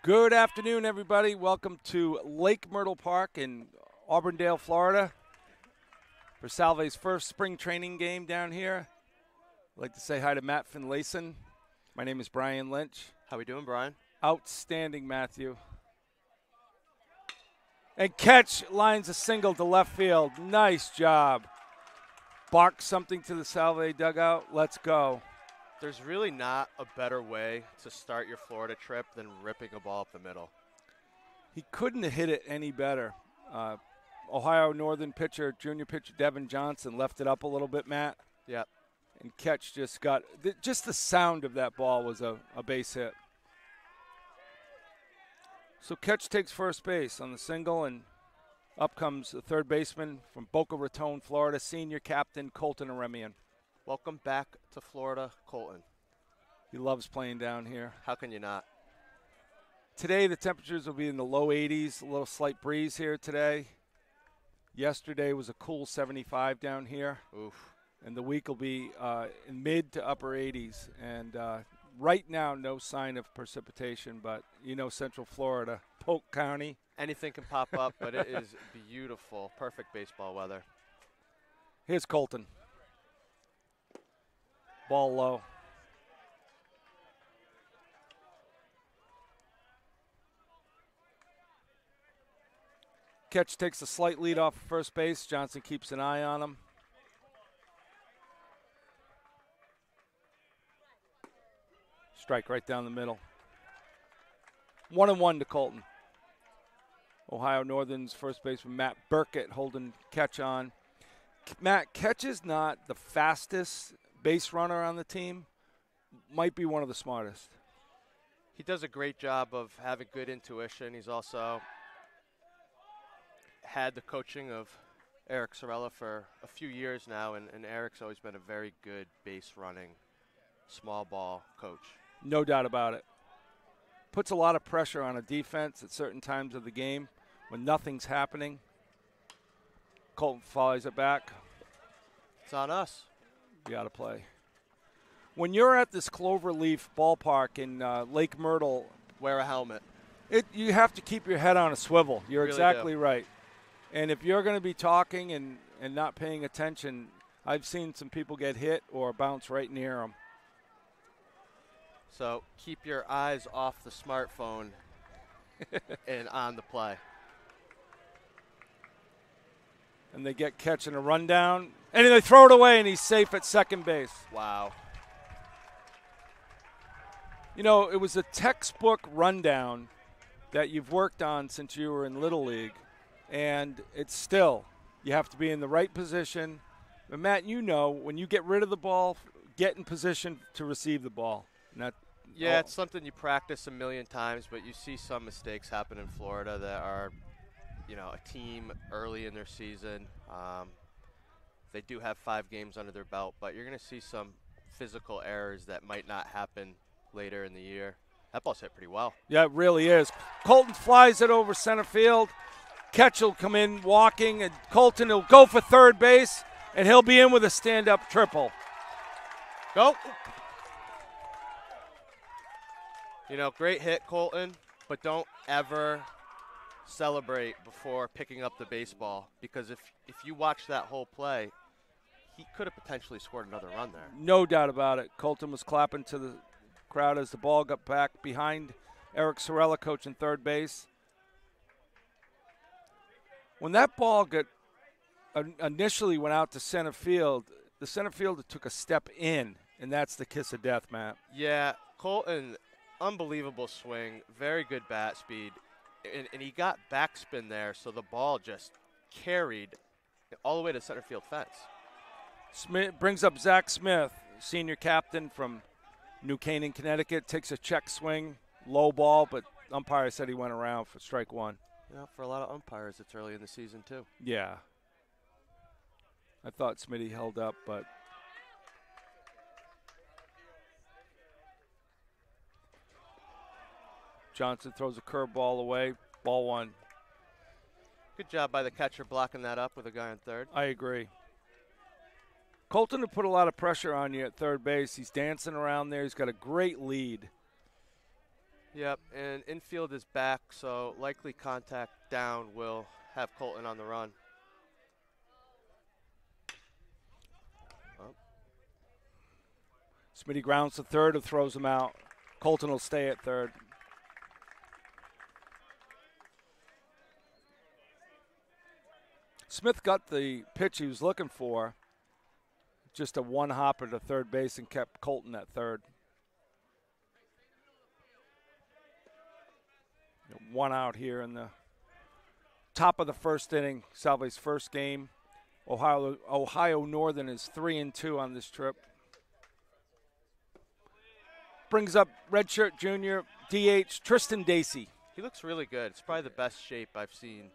Good afternoon, everybody. Welcome to Lake Myrtle Park in Auburndale, Florida for Salve's first spring training game down here. I'd like to say hi to Matt Finlayson. My name is Brian Lynch. How we doing, Brian? Outstanding, Matthew. And catch lines a single to left field. Nice job. Bark something to the Salve dugout. Let's go. There's really not a better way to start your Florida trip than ripping a ball up the middle. He couldn't have hit it any better. Ohio Northern pitcher, junior pitcher Devin Johnson left it up a little bit, Matt. Yep. And catch just got – just the sound of that ball was a base hit. So catch takes first base on the single, and up comes the third baseman from Boca Raton, Florida, senior captain Colton Aremian. Welcome back to Florida, Colton. He loves playing down here. How can you not? Today the temperatures will be in the low 80s, a little slight breeze here today. Yesterday was a cool 75 down here. Oof. And the week will be in mid to upper 80s. And right now, no sign of precipitation, but Central Florida, Polk County. Anything can pop up, but it is beautiful. Perfect baseball weather. Here's Colton. Ball low. Catch takes a slight lead off first base. Johnson keeps an eye on him. Strike right down the middle. 1-1 to Colton. Ohio Northern's first baseman Matt Burkett holding catch on. Matt, catch is not the fastest base runner on the team, might be one of the smartest. He does a great job of having good intuition. He's also had the coaching of Eric Sorella for a few years now, and Eric's always been a very good base running, small ball coach. No doubt about it. Puts a lot of pressure on a defense at certain times of the game when nothing's happening. Colton flies it back. It's on us. You got to play. When you're at this Cloverleaf ballpark in Lake Myrtle, wear a helmet. You have to keep your head on a swivel. You're really exactly right. And if you're going to be talking and not paying attention, I've seen some people get hit or bounce right near them. So keep your eyes off the smartphone and on the play. And they get catching a rundown. And they throw it away, and he's safe at second base. Wow. It was a textbook rundown that you've worked on since you were in Little League. And it's still, you have to be in the right position. But, Matt, when you get rid of the ball, get in position to receive the ball. It's something you practice a million times, but you see some mistakes happen in Florida that are, a team early in their season. They do have 5 games under their belt, but you're going to see some physical errors that might not happen later in the year. That ball's hit pretty well. Yeah, it really is. Colton flies it over center field. Catch will come in walking, and Colton will go for third base, and he'll be in with a stand-up triple. Go. Great hit, Colton, but don't ever celebrate before picking up the baseball, because if you watch that whole play, he could have potentially scored another run there. No doubt about it. Colton was clapping to the crowd as the ball got back behind Eric Sorella coaching third base. When that ball initially went out to center field, the center fielder took a step in, and that's the kiss of death, Matt. Yeah, Colton, unbelievable swing, very good bat speed, and he got backspin there, so the ball just carried all the way to center field fence. Smith brings up Zach Smith, senior captain from New Canaan, Connecticut, takes a check swing, low ball, but umpire said he went around for strike one. For a lot of umpires, it's early in the season, too. Yeah. I thought Smitty held up, but Johnson throws a curveball away, ball one. Good job by the catcher blocking that up with a guy on third. I agree. Colton will put a lot of pressure on you at third base. He's dancing around there. He's got a great lead. Yep, and infield is back, so likely contact down will have Colton on the run. Smitty grounds to third and throws him out. Colton will stay at third. Smith got the pitch he was looking for. Just a one-hopper to third base and kept Colton at third. One out here in the top of the first inning, Salve's first game. Ohio Northern is 3-2 on this trip. Brings up redshirt junior DH Tristan Dacey. He looks really good. It's probably the best shape I've seen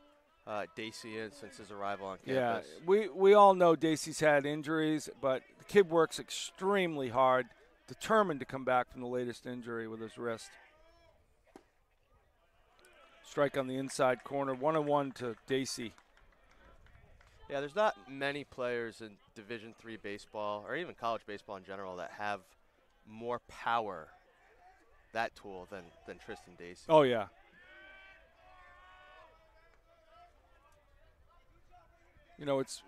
Dacey in since his arrival on campus. Yeah, we all know Dacey's had injuries, but the kid works extremely hard, determined to come back from the latest injury with his wrist. Strike on the inside corner, 1-1 to Dacey. Yeah, there's not many players in Division III baseball, or even college baseball in general, that have more power, that tool, than Tristan Dacey. Oh, yeah. You know, it's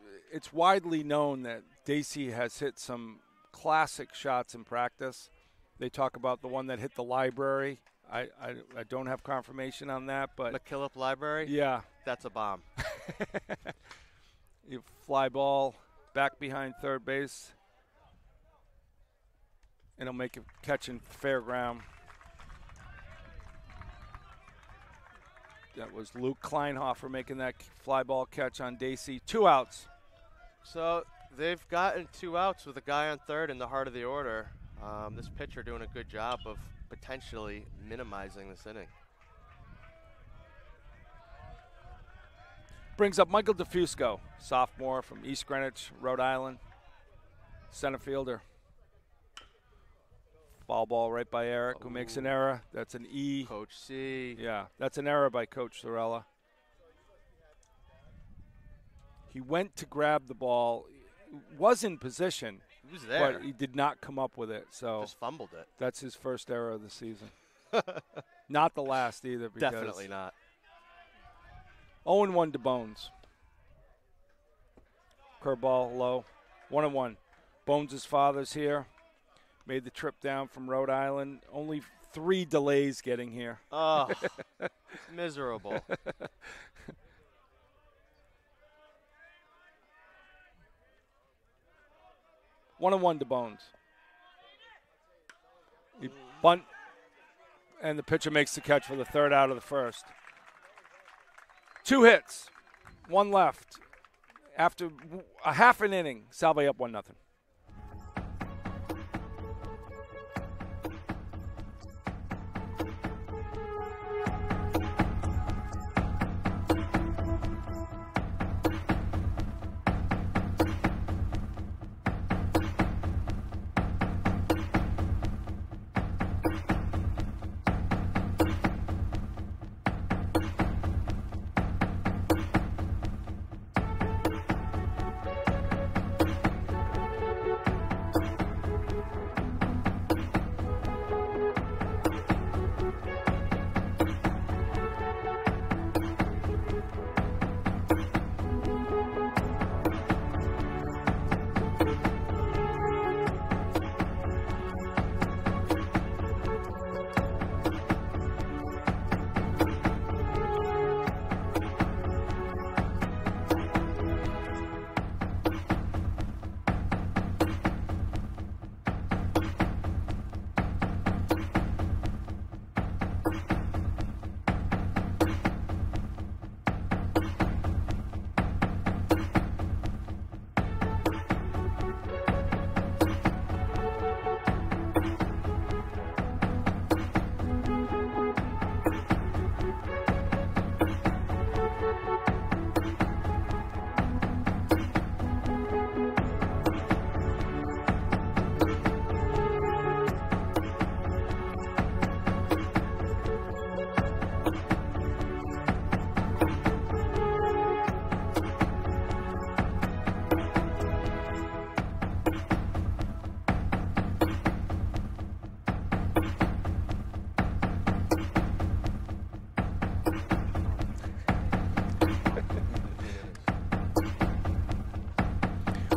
widely known that Dacey has hit some classic shots in practice. They talk about the one that hit the library. I don't have confirmation on that, but McKillop Library? Yeah. That's a bomb. You fly ball back behind third base, and he'll make a catch in fair ground. That was Luke Kleinhofer making that fly ball catch on Dacey. 2 outs. So they've gotten 2 outs with a guy on third in the heart of the order. This pitcher doing a good job of potentially minimizing this inning. Brings up Michael DeFusco, sophomore from East Greenwich, Rhode Island, center fielder. Foul ball right by Eric, who makes an error. That's an E. Coach C. Yeah, that's an error by Coach Sorella. He went to grab the ball, was in position. He was there. But he did not come up with it. So just fumbled it. That's his first error of the season. Not the last either. Definitely not. 0-1 to Bones. Curveball low. 1-1. Bones' father's here. Made the trip down from Rhode Island. Only 3 delays getting here. Oh, miserable. 1-1 to Bones. He bunt, and the pitcher makes the catch for the third out of the first. 2 hits, 1 left. After a half an inning, Salve up 1-0.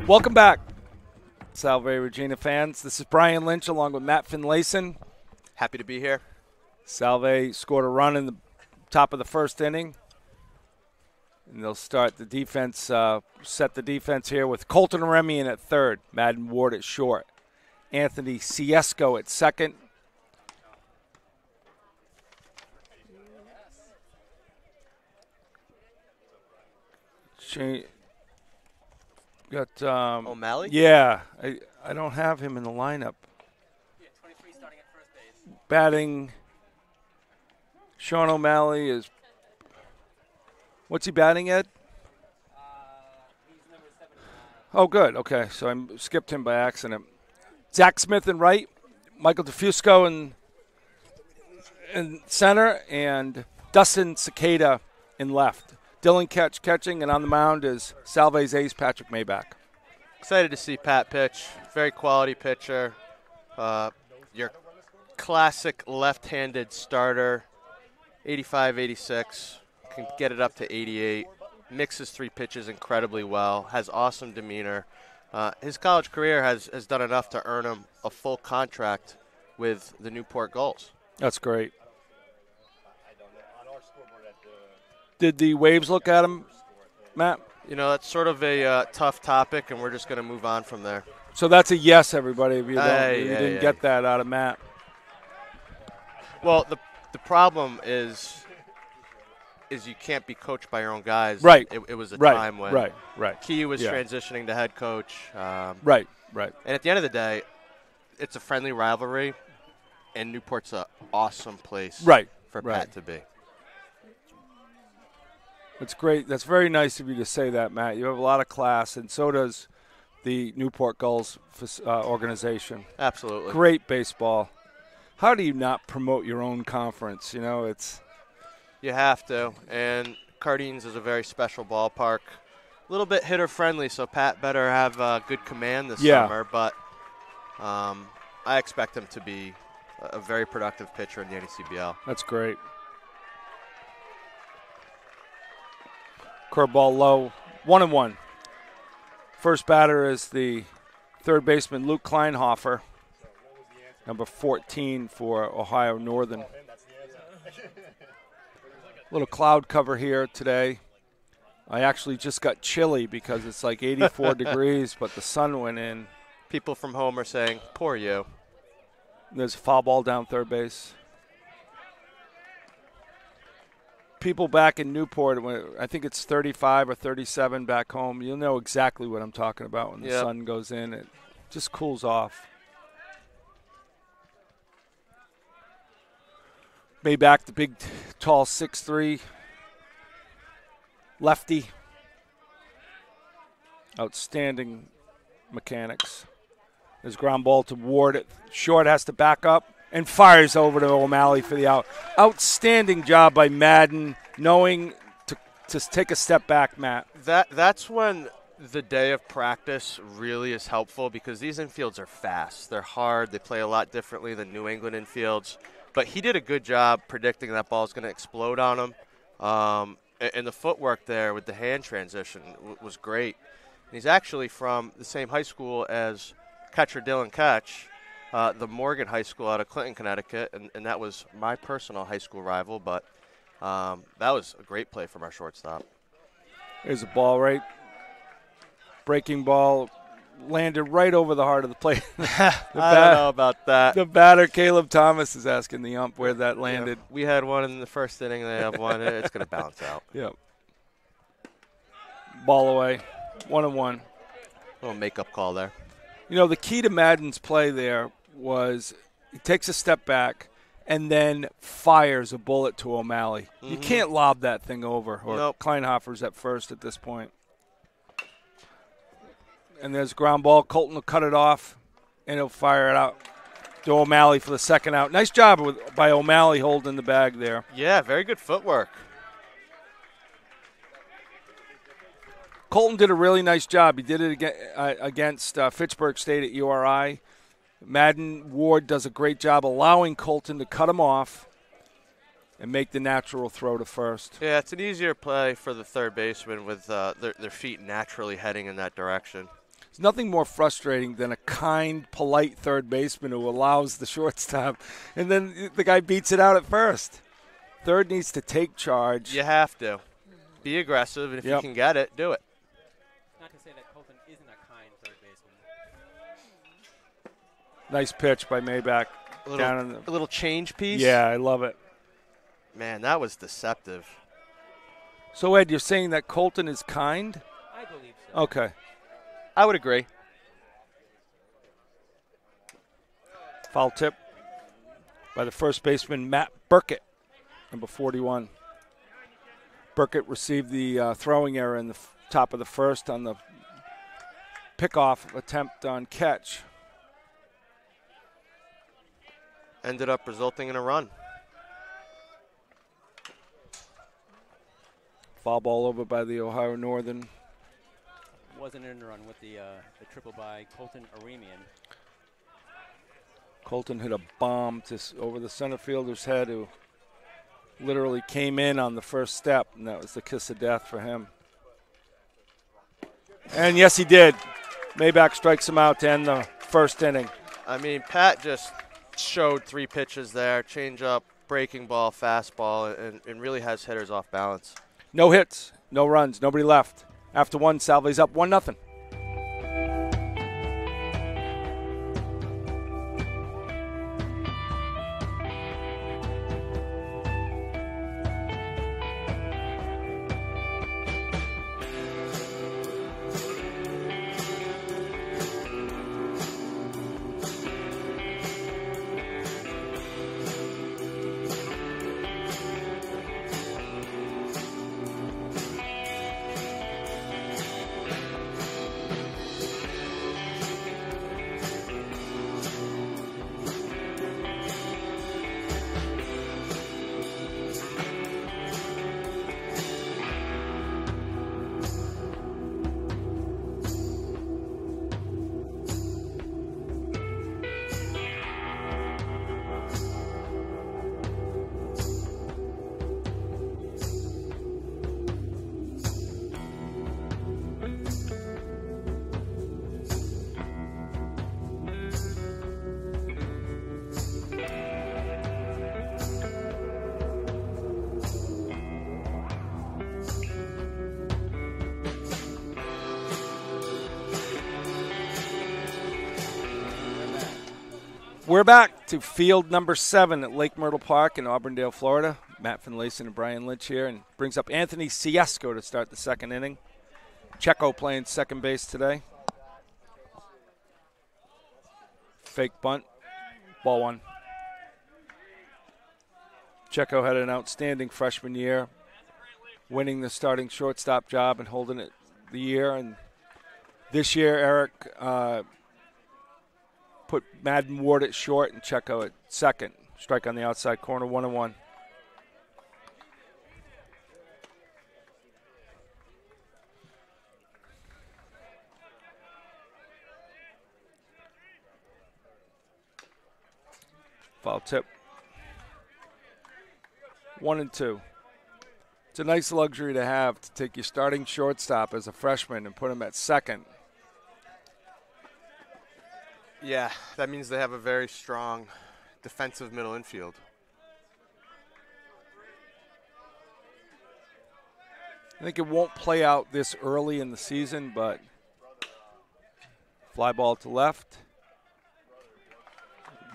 Welcome back, Salve Regina fans. This is Brian Lynch along with Matt Finlayson. Happy to be here. Salve scored a run in the top of the first inning. And they'll start the defense, set the defense here with Colton Remian at third, Madden Ward at short, Anthony Ciesco at second. Got O'Malley? Yeah, I don't have him in the lineup. Yeah, 23 starting at first base. Batting, Sean O'Malley is, what's he batting at? He's number 79. Oh, good. Okay, so I skipped him by accident. Zach Smith in right, Michael DeFusco in center, and Dustin Cicada in left. Dylan Ketch catching, and on the mound is Salve's ace, Patrick Maybach. Excited to see Pat pitch. Very quality pitcher. Your classic left-handed starter, 85, 86, can get it up to 88. Mixes three pitches incredibly well. Has awesome demeanor. His college career has done enough to earn him a full contract with the Newport Gulls. That's great. Did the Waves look at him, Matt? You know, that's sort of a tough topic, and we're just going to move on from there. So that's a yes, everybody, if you didn't get that out of Matt. Well, the problem is you can't be coached by your own guys. Right. It was a right. time when Right. Key was transitioning to head coach. Right. And at the end of the day, it's a friendly rivalry, and Newport's an awesome place for Pat to be. It's great. That's very nice of you to say that, Matt. You have a lot of class, and so does the Newport Gulls organization. Absolutely. Great baseball. How do you not promote your own conference? You know, it's... You have to, and Cardines is a very special ballpark. A little bit hitter-friendly, so Pat better have good command this summer, but I expect him to be a very productive pitcher in the NECBL. That's great. Curveball low, 1-1. First batter is the third baseman Luke Kleinhofer, number 14 for Ohio Northern. Little cloud cover here today. I actually just got chilly because it's like 84 degrees, but the sun went in. People from home are saying, poor you. There's a foul ball down third base. People back in Newport, I think it's 35 or 37 back home, you'll know exactly what I'm talking about when the sun goes in. It just cools off. Maybach, the big, tall 6'3", lefty. Outstanding mechanics. There's ground ball to Ward at short, has to back up, and fires over to O'Malley for the out. Outstanding job by Madden, knowing to take a step back, Matt. That's when the day of practice really is helpful, because these infields are fast. They're hard. They play a lot differently than New England infields. But he did a good job predicting that ball is going to explode on him. And the footwork there with the hand transition was great. And he's actually from the same high school as catcher Dylan Ketch, the Morgan High School out of Clinton, Connecticut, and that was my personal high school rival, but that was a great play from our shortstop. There's a ball right. Breaking ball landed right over the heart of the plate. I don't know about that. The batter, Caleb Thomas, is asking the ump where that landed. Yeah, we had one in the first inning. They have one. It's going to bounce out. Yep. Ball away. 1-1. Little makeup call there. You know, the key to Madden's play there was he takes a step back and then fires a bullet to O'Malley. Mm-hmm. You can't lob that thing over, or Kleinhofer's at first at this point. And there's ground ball. Colton will cut it off, and he'll fire it out to O'Malley for the second out. Nice job by O'Malley holding the bag there. Yeah, very good footwork. Colton did a really nice job. He did it against Fitchburg State at URI. Madden Ward does a great job allowing Colton to cut him off and make the natural throw to first. Yeah, it's an easier play for the third baseman with their feet naturally heading in that direction. There's nothing more frustrating than a kind, polite third baseman who allows the shortstop, and then the guy beats it out at first. Third needs to take charge. You have to. Be aggressive, and if you can get it, do it. Not to say that Colton isn't a kind third baseman. Nice pitch by Maybach. A little change piece? Yeah, I love it. Man, that was deceptive. So, Ed, you're saying that Colton is kind? I believe so. Okay. I would agree. Foul tip by the first baseman, Matt Burkett, number 41. Burkett received the throwing error in the top of the first on the pickoff attempt on catch. Ended up resulting in a run. Foul ball over by the Ohio Northern. Wasn't in a run with the triple by Colton Aremian. Colton hit a bomb over the center fielder's head, who literally came in on the first step, and that was the kiss of death for him. And yes, he did. Maybach strikes him out to end the first inning. I mean, Pat just showed 3 pitches there, changeup, breaking ball, fastball, and really has hitters off balance. No hits, no runs, nobody left. After one, Salve's up 1-0. We're back to field number 7 at Lake Myrtle Park in Auburndale, Florida. Matt Finlayson and Brian Lynch here, and brings up Anthony Ciesco to start the second inning. Checo playing second base today. Fake bunt, ball 1. Checo had an outstanding freshman year, winning the starting shortstop job and holding it the year. And this year, Eric put Madden Ward at short and Checo at second. Strike on the outside corner, 1-1. Foul tip. 1-2. It's a nice luxury to have, to take your starting shortstop as a freshman and put him at second. Yeah, that means they have a very strong defensive middle infield. I think it won't play out this early in the season, but fly ball to left.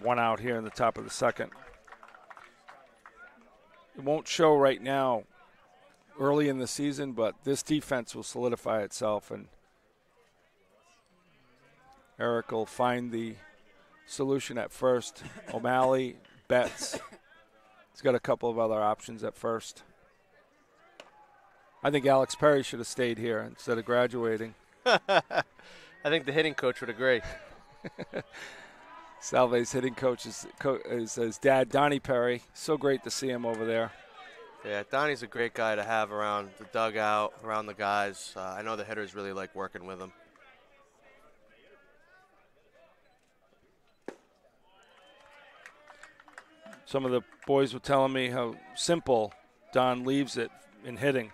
1 out here in the top of the second. It won't show right now early in the season, but this defense will solidify itself, and Eric will find the solution at first. O'Malley, Betts. He's got a couple of other options at first. I think Alex Perry should have stayed here instead of graduating. I think the hitting coach would agree. Salve's hitting coach is his dad, Donnie Perry. So great to see him over there. Yeah, Donnie's a great guy to have around the dugout, around the guys. I know the hitters really like working with him. Some of the boys were telling me how simple Don leaves it in hitting.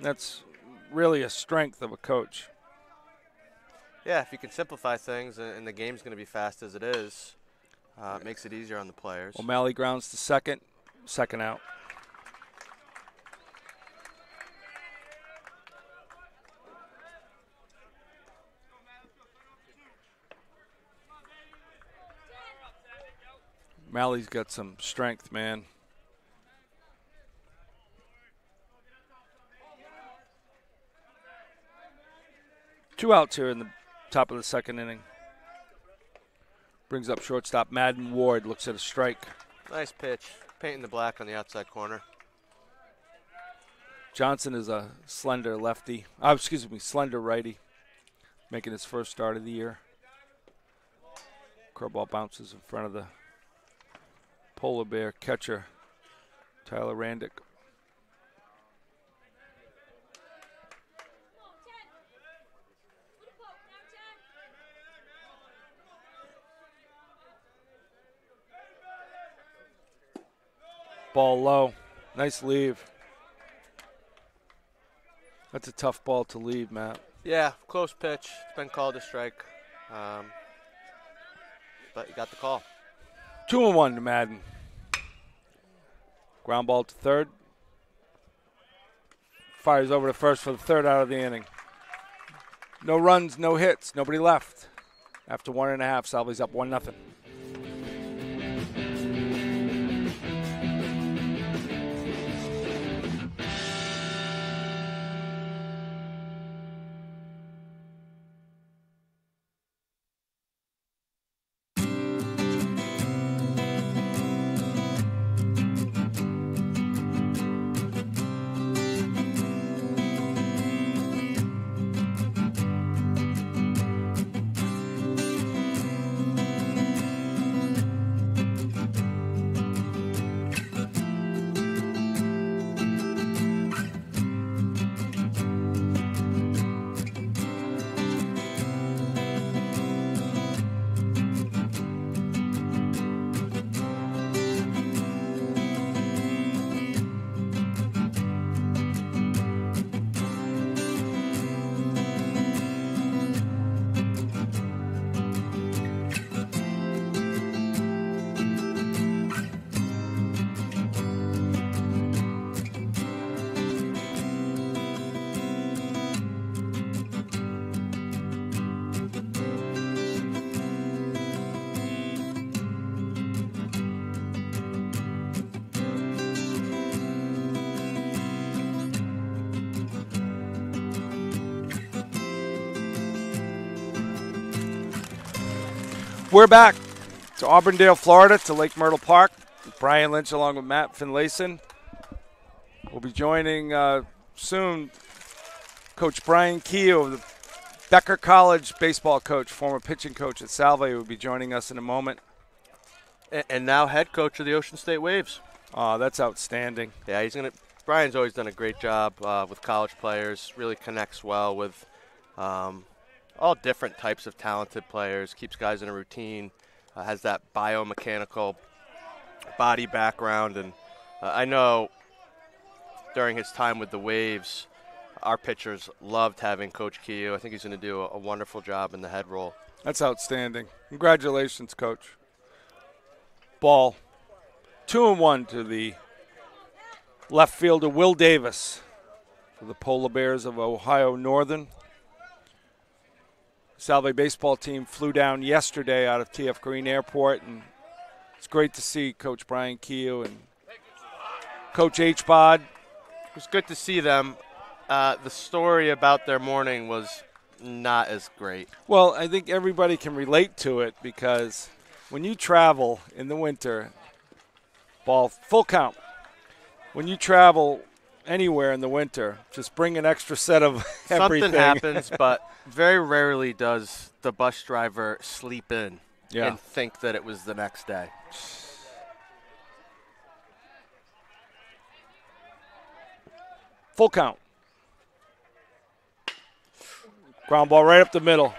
That's really a strength of a coach. Yeah, if you can simplify things and the game's going to be fast as it is, it makes it easier on the players. O'Malley grounds to second out. O'Malley's got some strength, man. Two outs here in the top of the second inning. Brings up shortstop Madden Ward, looks at a strike. Nice pitch, painting the black on the outside corner. Johnson is a slender lefty. Slender righty, making his first start of the year. Curveball bounces in front of the Polar Bear catcher, Tyler Randick. Ball low. Nice leave. That's a tough ball to leave, Matt. Yeah, close pitch. It's been called a strike. But you got the call. 2-1 to Madden. Ground ball to third. Fires over to first for the third out of the inning. No runs, no hits, nobody left. After 1.5, Salve's up 1-0. We're back to Auburndale, Florida, to Lake Myrtle Park. Brian Lynch along with Matt Finlayson. We'll be joining soon Coach Brian Keogh, the Becker College baseball coach, former pitching coach at Salve, will be joining us in a moment. And now head coach of the Ocean State Waves. Oh, that's outstanding. Yeah, Brian's always done a great job with college players, really connects well with all different types of talented players, keeps guys in a routine, has that biomechanical body background. And I know during his time with the Waves, our pitchers loved having Coach Keogh. I think he's going to do a wonderful job in the head role. That's outstanding. Congratulations, Coach. Ball 2-1 to the left fielder, Will Davis, for the Polar Bears of Ohio Northern. Salve baseball team flew down yesterday out of TF Green Airport, and it's great to see Coach Brian Keogh and Coach H. Bod. It was good to see them. The story about their morning was not as great. Well, I think everybody can relate to it because when you travel in the winter, ball full count. When you travel anywhere in the winter, just bring an extra set of everything. Something happens, but very rarely does the bus driver sleep in and think that it was the next day. Full count. Ground ball right up the middle.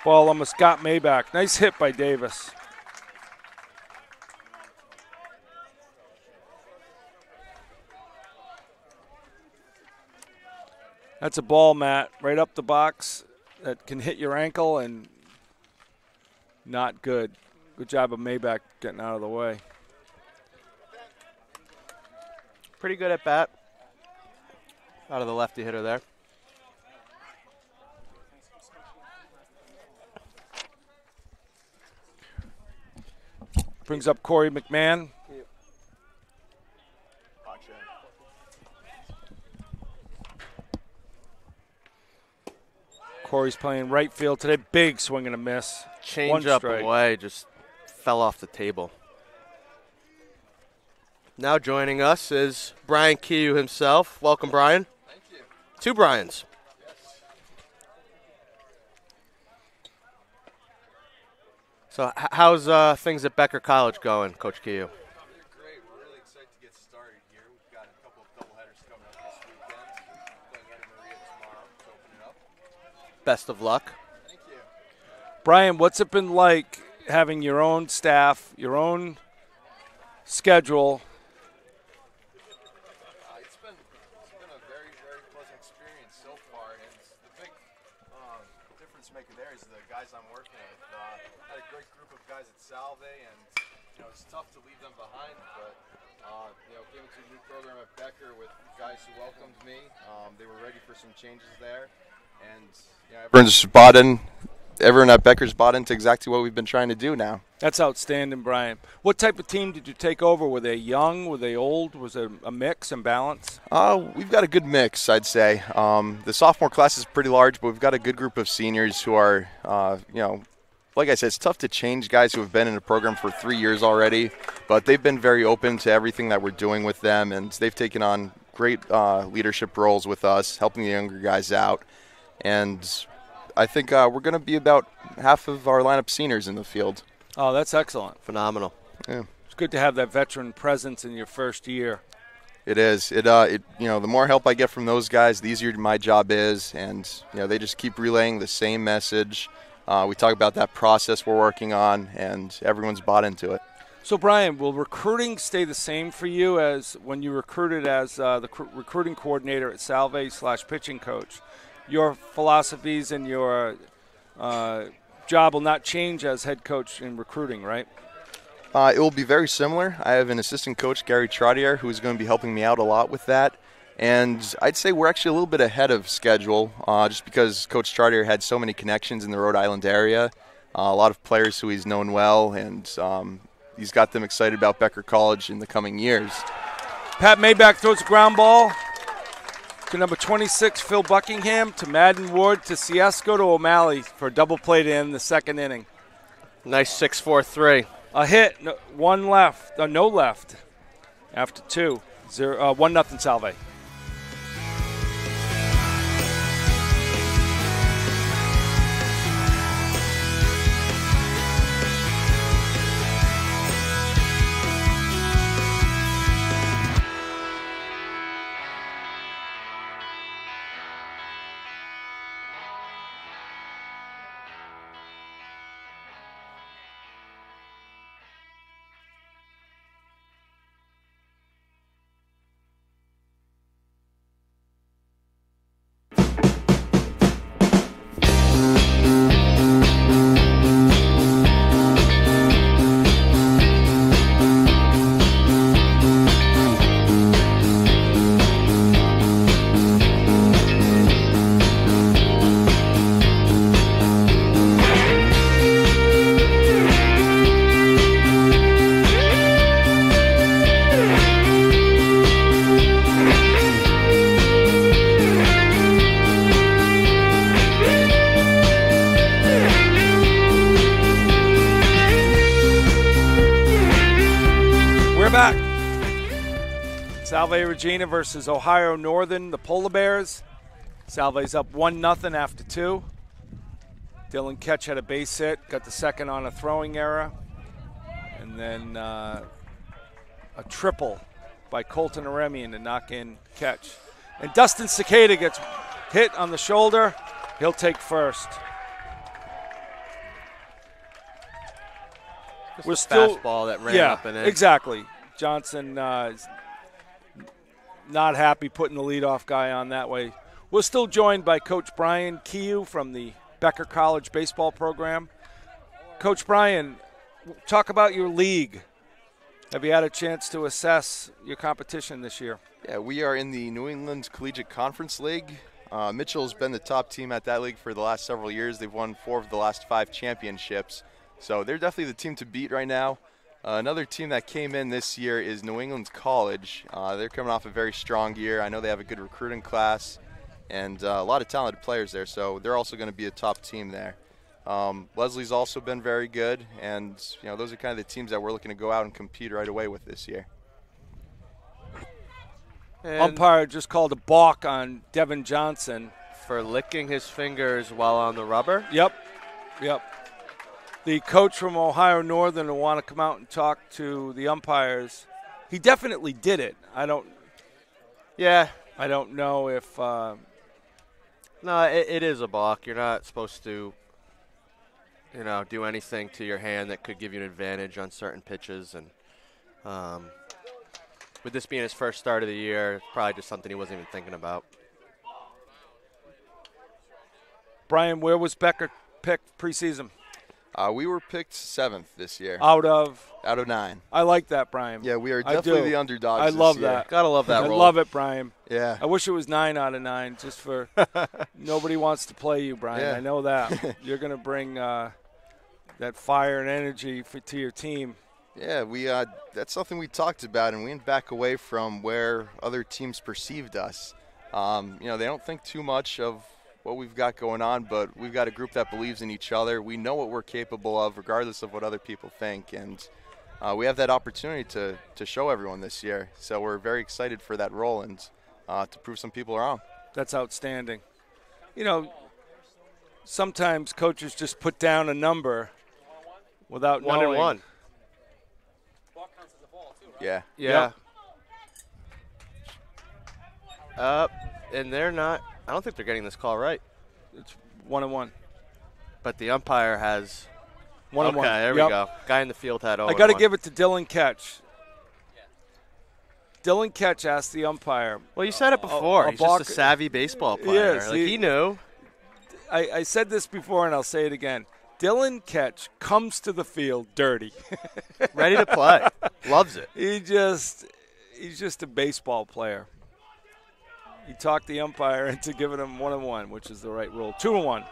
Ball almost Scott Maybach. Nice hit by Davis. That's a ball, Matt, right up the box. that can hit your ankle and not good. Good job of Maybach getting out of the way. Pretty good at bat. Out of the lefty hitter there. Brings up Corey McMahon. Corey's playing right field today. Big swing and a miss. Change up away, just fell off the table. Now joining us is Brian Kew himself. Welcome, Brian. Thank you. Two Brians. Yes. So how's things at Becker College going, Coach Kew? They're great. We're really excited to get started here. We've got a couple of doubleheaders coming up this weekend. Playing Anna Maria tomorrow to open it up. Best of luck. Thank you. Brian, what's it been like having your own staff, your own schedule? It's been a very, very pleasant experience so far, and the big difference maker there is the guys I'm working with. I had a great group of guys at Salve, and it's tough to leave them behind, but came into a new program at Becker with guys who welcomed me. They were ready for some changes there, and everyone at Becker's bought into exactly what we've been trying to do now. That's outstanding, Brian. What type of team did you take over? Were they young? Were they old? Was it a mix and balance? We've got a good mix, I'd say. The sophomore class is pretty large, but we've got a good group of seniors who are, like I said, it's tough to change guys who have been in the program for 3 years already, but they've been very open to everything that we're doing with them, and they've taken on great leadership roles with us, helping the younger guys out. And I think we're going to be about half of our lineup seniors in the field. Oh, that's excellent. Phenomenal. Yeah. It's good to have that veteran presence in your first year. It is. The more help I get from those guys, the easier my job is, and they just keep relaying the same message. We talk about that process we're working on, and everyone's bought into it. So, Brian, will recruiting stay the same for you as when you recruited as the recruiting coordinator at Salve/pitching coach? Your philosophies and your job will not change as head coach in recruiting, right? It will be very similar. I have an assistant coach, Gary Trottier, who is going to be helping me out a lot with that. And I'd say we're actually a little bit ahead of schedule just because Coach Trottier had so many connections in the Rhode Island area, a lot of players who he's known well, and he's got them excited about Becker College in the coming years. Pat Maybach throws a ground ball to number 26, Phil Buckingham, to Madden Ward, to Ciesco, to O'Malley for a double play to end the second inning. Nice 6-4-3. A hit, one left, no left after 1-0 Salve. Salve Regina versus Ohio Northern, the Polar Bears. Salve's up 1-0 after 2. Dylan Ketch had a base hit, got the second on a throwing error. And then a triple by Colton Aremian to knock in Ketch. And Dustin Cicada gets hit on the shoulder. He'll take first. We're still fastball that ran up and in. Exactly. Johnson is not happy putting the leadoff guy on that way. We're still joined by Coach Brian Kew from the Becker College baseball program. Coach Brian, talk about your league. Have you had a chance to assess your competition this year? Yeah, we are in the New England Collegiate Conference League. Mitchell's been the top team at that league for the last several years. They've won 4 of the last 5 championships. So they're definitely the team to beat right now. Another team that came in this year is New England College. They're coming off a very strong year. I know they have a good recruiting class and a lot of talented players there, so they're also going to be a top team there. Leslie's also been very good, and those are kind of the teams that we're looking to go out and compete right away with this year. And umpire just called a balk on Devin Johnson for licking his fingers while on the rubber. Yep. The coach from Ohio Northern will want to come out and talk to the umpires. He definitely did it. I don't know if. No, it is a balk. You're not supposed to, do anything to your hand that could give you an advantage on certain pitches. And with this being his first start of the year, it's probably just something he wasn't even thinking about. Brian, where was Becker picked preseason? We were picked 7th this year. Out of 9. I like that, Brian. Yeah, we are definitely the underdogs. I love this year. that. Gotta love that I role. love it, Brian. Yeah. I wish it was 9 out of 9, just for nobody wants to play you, Brian. Yeah. I know that. You're going to bring that fire and energy to your team. Yeah, that's something we talked about, and we didn't back away from where other teams perceived us. They don't think too much of what we've got going on, but we've got a group that believes in each other. We know what we're capable of, regardless of what other people think, and we have that opportunity to show everyone this year. So we're very excited for that role and to prove some people wrong. That's outstanding. Sometimes coaches just put down a number without knowing. 1-1. Yeah. Yeah. And they're not. I don't think they're getting this call right. It's 1-1. But the umpire has 1-1. Okay, there we go. Guy in the field had 0-1. I got to give it to Dylan Ketch. Dylan Ketch asked the umpire. Well, you said it before. He's just a savvy baseball player. Yes, he knew. I said this before, and I'll say it again. Dylan Ketch comes to the field dirty. Ready to play. Loves it. He's just a baseball player. He talked the umpire into giving him 1-1, which is the right rule. 2-1.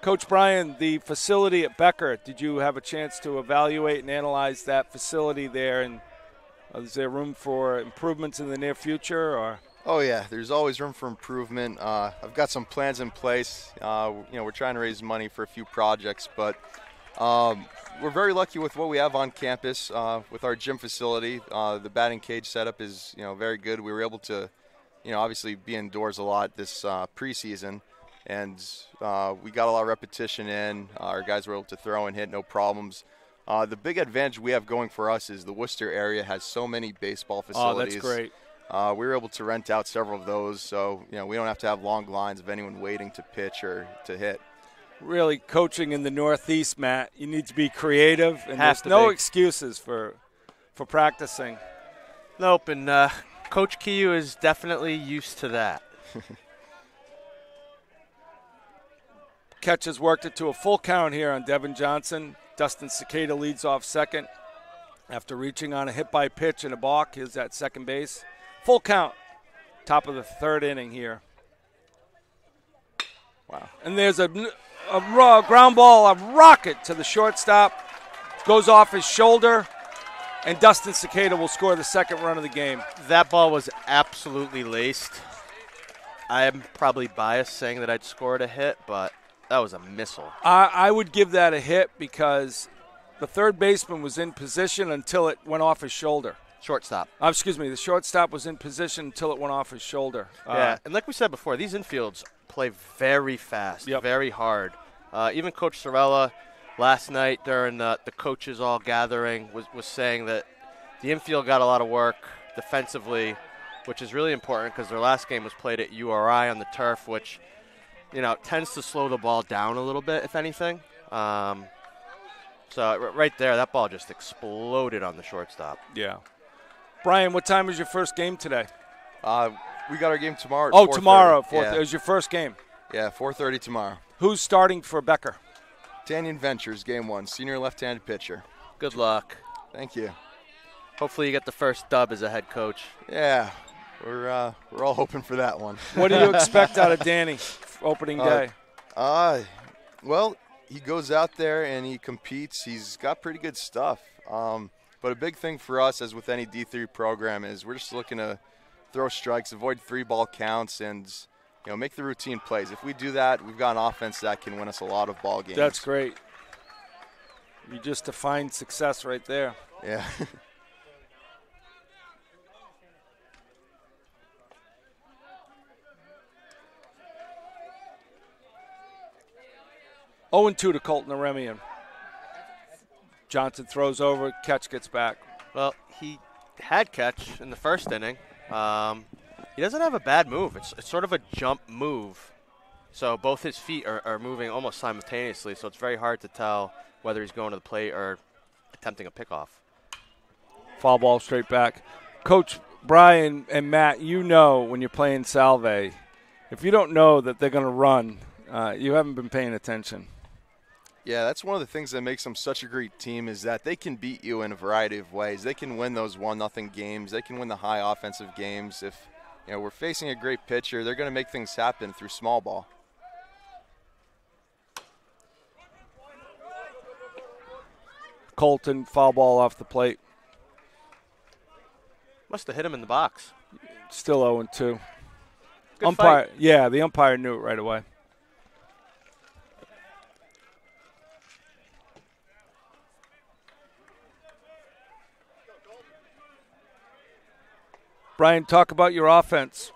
Coach Brian, the facility at Becker, did you have a chance to evaluate and analyze that facility there? And is there room for improvements in the near future? Or? Oh, yeah. There's always room for improvement. I've got some plans in place. We're trying to raise money for a few projects, but we're very lucky with what we have on campus with our gym facility. The batting cage setup is, very good. We were able to, obviously be indoors a lot this preseason, and we got a lot of repetition in. Our guys were able to throw and hit, no problems. The big advantage we have going for us is the Worcester area has so many baseball facilities. Oh, that's great. We were able to rent out several of those, so we don't have to have long lines of anyone waiting to pitch or to hit. Really, coaching in the Northeast, Matt, you need to be creative, and there's no excuses for practicing. Nope, and Coach Kiyu is definitely used to that. Ketch has worked it to a full count here on Devin Johnson. Dustin Cicada leads off second after reaching on a hit by pitch and a balk. He's at second base. Full count, top of the third inning here. Wow. And there's a raw ground ball, a rocket to the shortstop. Goes off his shoulder, and Dustin Cicada will score the second run of the game. That ball was absolutely laced. I am probably biased saying that I'd scored a hit, but that was a missile. I would give that a hit because the third baseman was in position until it went off his shoulder. Shortstop. The shortstop was in position until it went off his shoulder. Yeah, and like we said before, these infields play very fast, very hard. Even Coach Sorella last night during the coaches all gathering was saying that the infield got a lot of work defensively, which is really important because their last game was played at URI on the turf, which tends to slow the ball down a little bit, if anything. So right there, that ball just exploded on the shortstop. Yeah. Brian, what time was your first game today? We got our game tomorrow. At Oh, 4:30. tomorrow. Yeah. It was your first game. Yeah, 4:30 tomorrow. Who's starting for Becker? Danyon Ventures, game 1, senior left-handed pitcher. Good luck. Thank you. Hopefully you get the first dub as a head coach. Yeah, we're all hoping for that one. What do you expect out of Danny opening day? Well, he goes out there and he competes. He's got pretty good stuff. But a big thing for us, as with any D3 program, is we're just looking to throw strikes, avoid 3-ball counts, and make the routine plays. If we do that, we've got an offense that can win us a lot of ball games. That's great. You just defined success right there. Yeah. Oh, 2 to Colton Aremian. Johnson throws over, catch gets back. Well, he had catch in the first inning. He doesn't have a bad move. It's sort of a jump move. So both his feet are moving almost simultaneously, so it's very hard to tell whether he's going to the plate or attempting a pickoff. Foul ball straight back. Coach Brian and Matt, when you're playing Salve, if you don't know that they're going to run, you haven't been paying attention. Yeah, that's one of the things that makes them such a great team is that they can beat you in a variety of ways. They can win those 1-0 games. They can win the high offensive games. If we're facing a great pitcher, they're going to make things happen through small ball. Colton, foul ball off the plate. Must have hit him in the box. Still 0-2. Good umpire, fight. yeah, the umpire knew it right away. Brian, talk about your offense.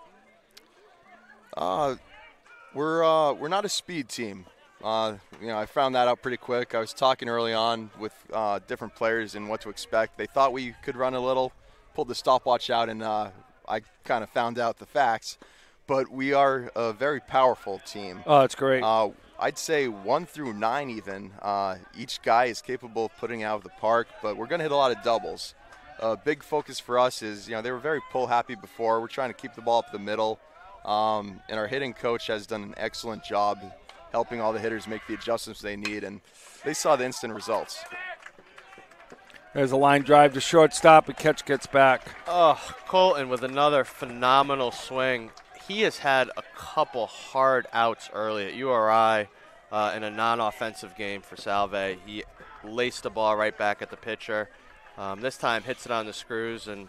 We're not a speed team. I found that out pretty quick. I was talking early on with different players and what to expect. They thought we could run a little, pulled the stopwatch out, and I kind of found out the facts. But we are a very powerful team. Oh, that's great. I'd say 1 through 9 even. Each guy is capable of putting out of the park, but we're going to hit a lot of doubles. A big focus for us is, they were very pull happy before. We're trying to keep the ball up the middle. And our hitting coach has done an excellent job helping all the hitters make the adjustments they need, and they saw the instant results. There's a line drive to shortstop, and catch gets back. Oh, Colton with another phenomenal swing. He has had a couple hard outs early at URI in a non-offensive game for Salve. He laced the ball right back at the pitcher. This time hits it on the screws, and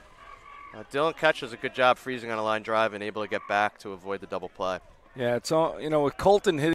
Dylan Ketch does a good job freezing on a line drive and able to get back to avoid the double play. Yeah, it's all, with Colton hitting